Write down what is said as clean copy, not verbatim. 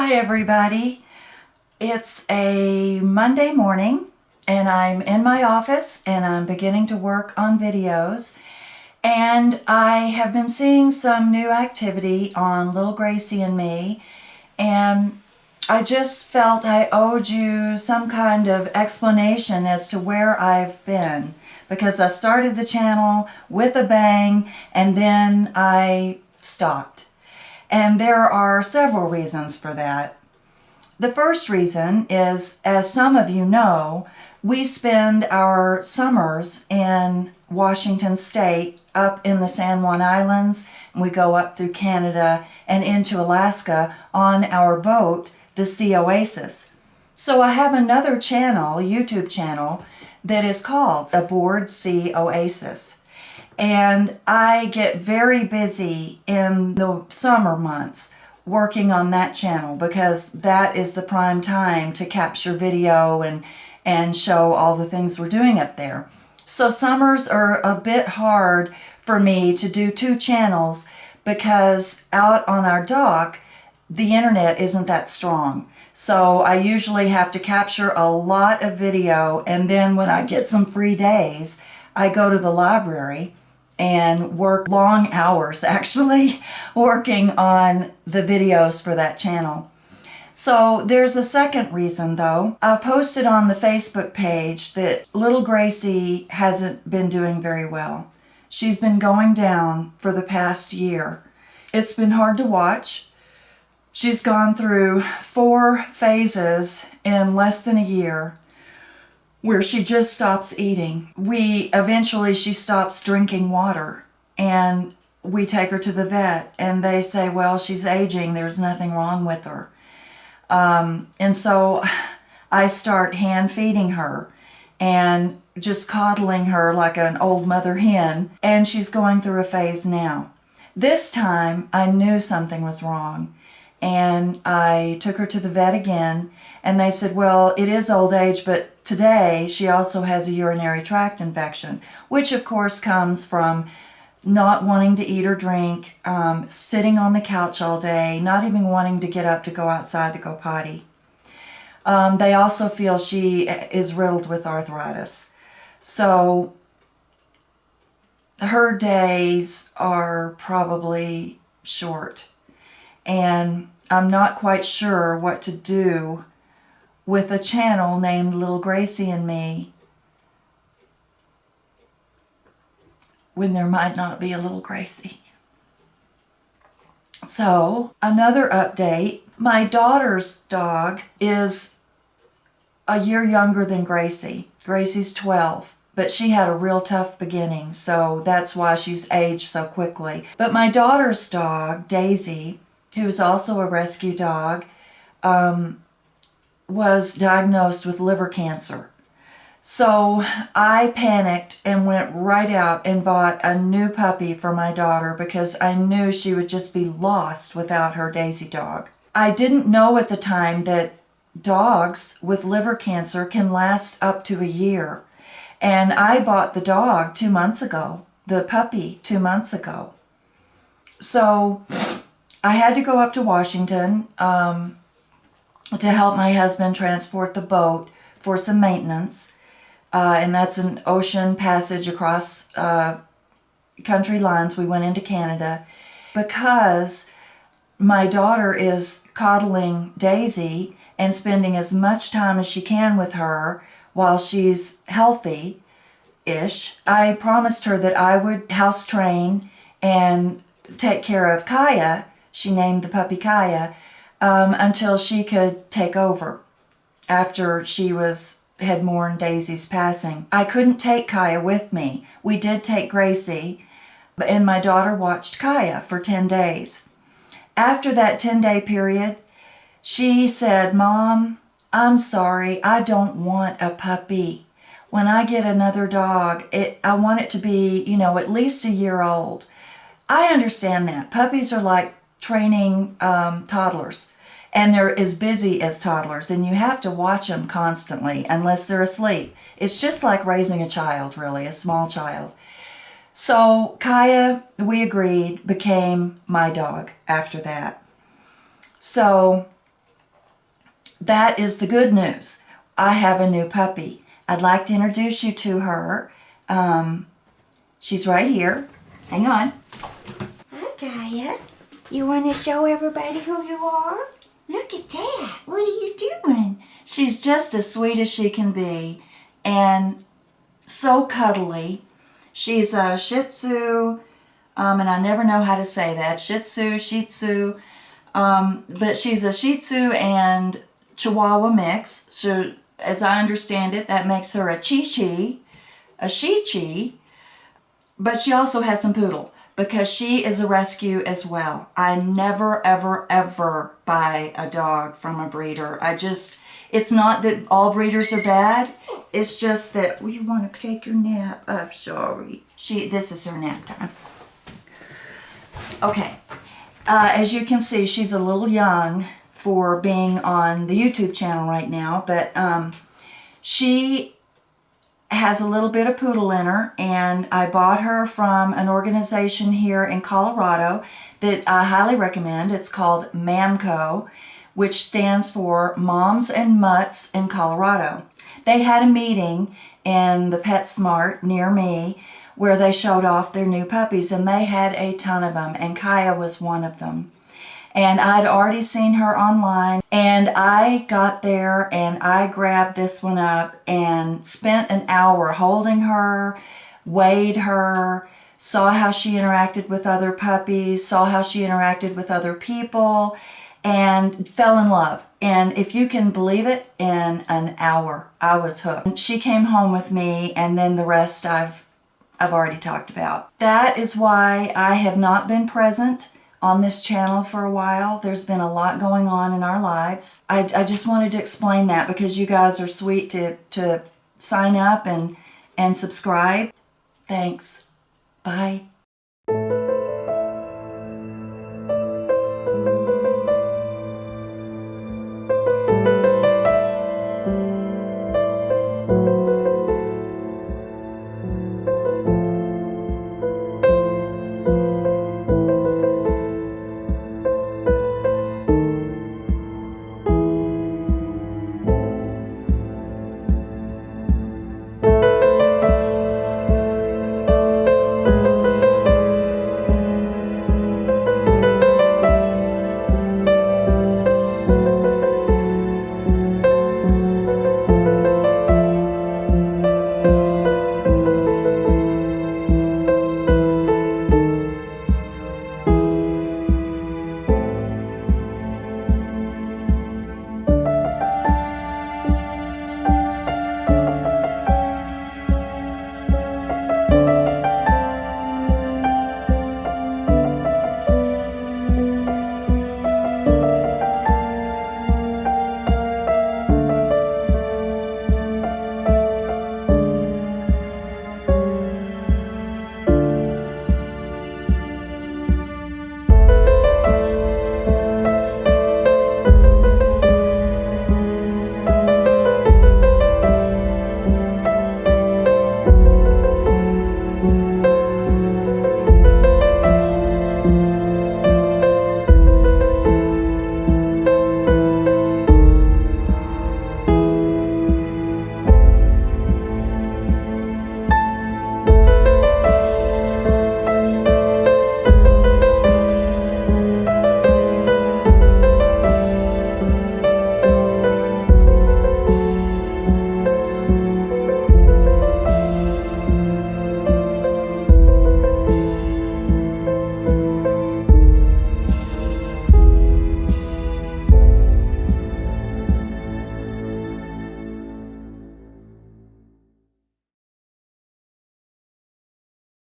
Hi everybody. It's a Monday morning and I'm in my office and I'm beginning to work on videos, and I have been seeing some new activity on little Gracie and me, and I just felt I owed you some kind of explanation as to where I've been, because I started the channel with a bang and then I stopped. And there are several reasons for that. The first reason is, as some of you know, we spend our summers in Washington State, up in the San Juan Islands, and we go up through Canada and into Alaska on our boat, the Sea Oasis. So I have another channel, YouTube channel, that is called Aboard Sea Oasis. And I get very busy in the summer months working on that channel, because that is the prime time to capture video and show all the things we're doing up there. So summers are a bit hard for me to do two channels, because out on our dock the internet isn't that strong. So I usually have to capture a lot of video, and then when I get some free days I go to the library and work long hours, actually, working on the videos for that channel. So there's a second reason though. I posted on the Facebook page that little Gracie hasn't been doing very well. She's been going down for the past year. It's been hard to watch. She's gone through 4 phases in less than a year, where she just stops eating. Eventually she stops drinking water, and we take her to the vet and they say, well, she's aging, there's nothing wrong with her. And so I start hand feeding her and just coddling her like an old mother hen, and she's going through a phase now. This time I knew something was wrong, and I took her to the vet again, and they said, well, it is old age, but today she also has a urinary tract infection, which of course comes from not wanting to eat or drink, sitting on the couch all day, not even wanting to get up to go outside to go potty. They also feel she is riddled with arthritis. So her days are probably short, and I'm not quite sure what to do with a channel named Little Gracie and Me when there might not be a little Gracie. So, another update. My daughter's dog is a year younger than Gracie. Gracie's 12, but she had a real tough beginning, so that's why she's aged so quickly. But my daughter's dog, Daisy, who is also a rescue dog, was diagnosed with liver cancer. So I panicked and went right out and bought a new puppy for my daughter, because I knew she would just be lost without her Daisy dog. I didn't know at the time that dogs with liver cancer can last up to a year. And I bought the dog 2 months ago, the puppy 2 months ago. So I had to go up to Washington to help my husband transport the boat for some maintenance. And that's an ocean passage across country lines. We went into Canada because my daughter is coddling Daisy and spending as much time as she can with her while she's healthy-ish. I promised her that I would house train and take care of Kaya. She named the puppy Kaya, until she could take over after she had mourned Daisy's passing. I couldn't take Kaya with me. We did take Gracie, and my daughter watched Kaya for 10 days. After that 10-day period, she said, Mom, I'm sorry, I don't want a puppy. When I get another dog, I want it to be, at least a year old. I understand that. Puppies are like training toddlers, and they're as busy as toddlers, and you have to watch them constantly unless they're asleep. It's just like raising a child, really, a small child. So Kaya, we agreed, became my dog after that. So that is the good news. I have a new puppy. I'd like to introduce you to her. She's right here. Hang on. Hi, Gaia. You want to show everybody who you are? Look at that. What are you doing? She's just as sweet as she can be and so cuddly. She's a Shih Tzu, and I never know how to say that. Shih Tzu, Shih Tzu, but she's a Shih Tzu and Chihuahua mix. So, as I understand it, that makes her a Chi-Chi, a Shih-Chi, but she also has some poodle because she is a rescue as well. I never, ever, ever buy a dog from a breeder. It's not that all breeders are bad. It's just that, well, you want to take your nap. I'm sorry. This is her nap time. Okay. As you can see, she's a little young for being on the YouTube channel right now, but she has a little bit of poodle in her, and I bought her from an organization here in Colorado that I highly recommend. It's called MAMCO, which stands for Moms and Mutts in Colorado. They had a meeting in the PetSmart near me where they showed off their new puppies, and they had a ton of them, and Kaya was one of them. And I'd already seen her online, and I got there and I grabbed this one up and spent an hour holding her, weighed her, saw how she interacted with other puppies, saw how she interacted with other people, and fell in love. And if you can believe it, in an hour I was hooked. She came home with me, and then the rest I've already talked about. That is why I have not been present on this channel for a while. There's been a lot going on in our lives. I just wanted to explain that because you guys are sweet to sign up and subscribe. Thanks. Bye.